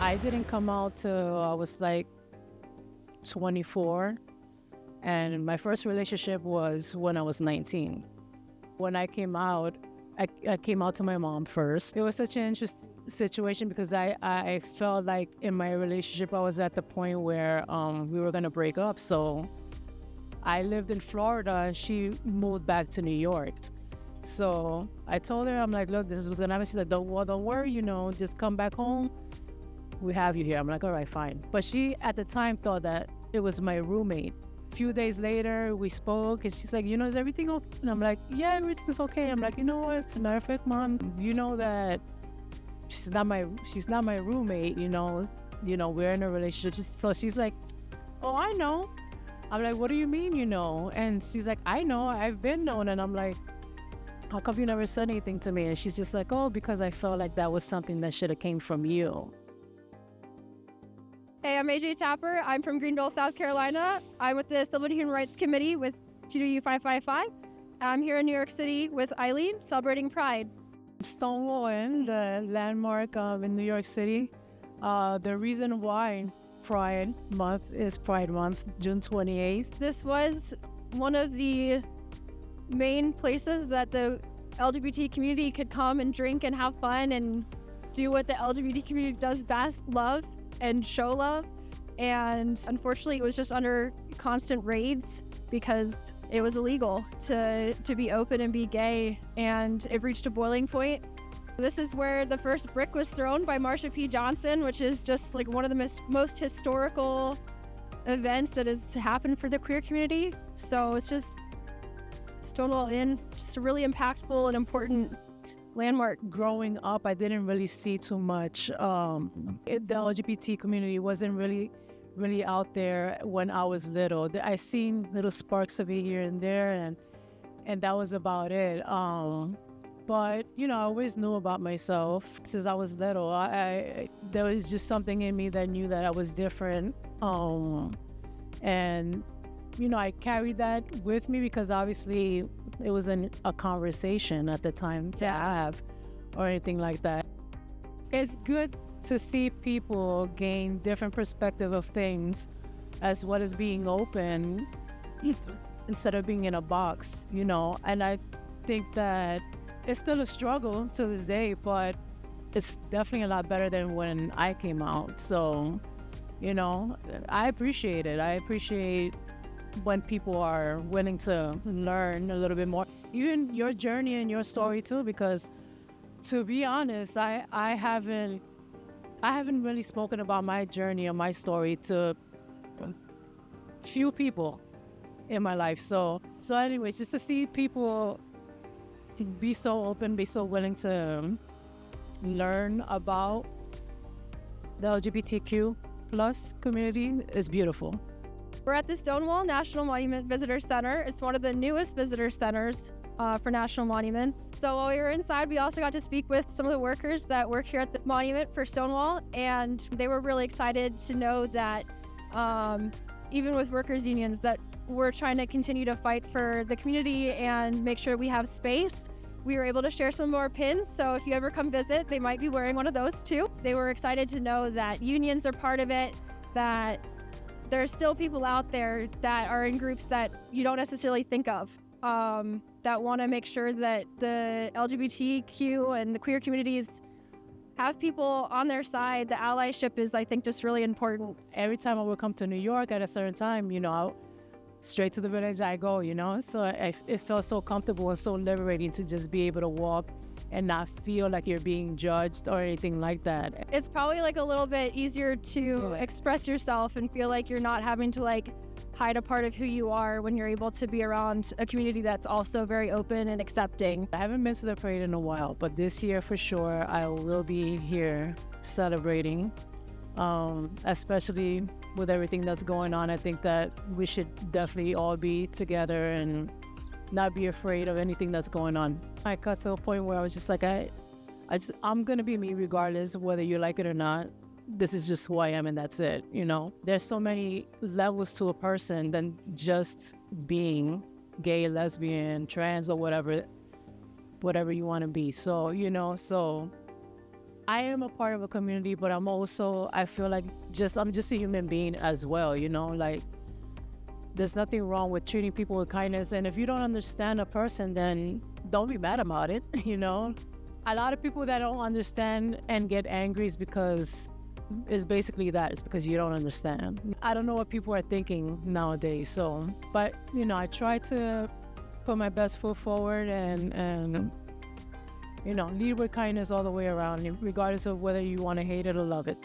I didn't come out till I was like 24, and my first relationship was when I was 19. When I came out, I came out to my mom first. It was such an interesting situation because I felt like in my relationship I was at the point where we were gonna break up. So I lived in Florida. She moved back to New York. So I told her, I'm like, look, this is what's gonna happen. She's like, don't worry, just come back home. We have you here. I'm like, all right, fine. But she at the time thought that it was my roommate. A few days later, we spoke and she's like, is everything okay? And I'm like, yeah, everything's okay. I'm like, you know what? As a matter of fact, Mom, you know that she's not my roommate, we're in a relationship. So she's like, oh, I know. I'm like, what do you mean, And she's like, I know, I've been known. And I'm like, how come you never said anything to me? And she's just like, oh, because I felt like that was something that should have came from you. Hey, I'm AJ Tapper. I'm from Greenville, South Carolina. I'm with the Civil and Human Rights Committee with TWU 555. I'm here in New York City with Aileen, celebrating Pride. Stonewall, the landmark in New York City. The reason why Pride Month is Pride Month, June 28th. This was one of the main places that the LGBT community could come and drink and have fun and do what the LGBT community does best, love and show love. And unfortunately, it was just under constant raids because it was illegal to be open and be gay, and it reached a boiling point. This is where the first brick was thrown by Marsha P. Johnson, which is just like one of the most historical events that has happened for the queer community. So it's just Stonewall Inn, just a really impactful and important landmark. Growing up, I didn't really see too much. The LGBT community wasn't really out there when I was little. I seen little sparks of it here and there, and that was about it. But I always knew about myself since I was little. There was just something in me that knew that I was different, and I carried that with me because obviously it wasn't a conversation at the time to have or anything like that. It's good to see people gain different perspective of things as well as being open instead of being in a box, and I think that it's still a struggle to this day, but it's definitely a lot better than when I came out. So, I appreciate it. I appreciate when people are willing to learn a little bit more, even your journey and your story too, because to be honest, I haven't really spoken about my journey or my story to few people in my life. So anyways, just to see people be so open, be so willing to learn about the LGBTQ plus community is beautiful. We're at the Stonewall National Monument Visitor Center. It's one of the newest visitor centers for national monuments. So while we were inside, we also got to speak with some of the workers that work here at the monument for Stonewall, and they were really excited to know that even with workers' unions, that we're trying to continue to fight for the community and make sure we have space. We were able to share some more pins, so if you ever come visit, they might be wearing one of those too. They were excited to know that unions are part of it, that there are still people out there that are in groups that you don't necessarily think of, that want to make sure that the LGBTQ and the queer communities have people on their side. The allyship is, I think, just really important. Every time I would come to New York at a certain time, straight to the village I go, So it felt so comfortable and so liberating to just be able to walk and not feel like you're being judged or anything like that. It's probably like a little bit easier to express yourself and feel like you're not having to hide a part of who you are when you're able to be around a community that's also very open and accepting. I haven't been to the parade in a while, but this year for sure I will be here celebrating, especially with everything that's going on. I think that we should definitely all be together and not be afraid of anything that's going on. I got to a point where I was just like, I'm gonna be me regardless whether you like it or not. This is just who I am and that's it, There's so many levels to a person than just being gay, lesbian, trans, or whatever you want to be. So, I am a part of a community, but I feel like I'm just a human being as well, like there's nothing wrong with treating people with kindness. And if you don't understand a person, then don't be mad about it, A lot of people that don't understand and get angry is because it's basically that. It's because you don't understand. I don't know what people are thinking nowadays. So, but, I try to put my best foot forward and lead with kindness all the way around, regardless of whether you want to hate it or love it.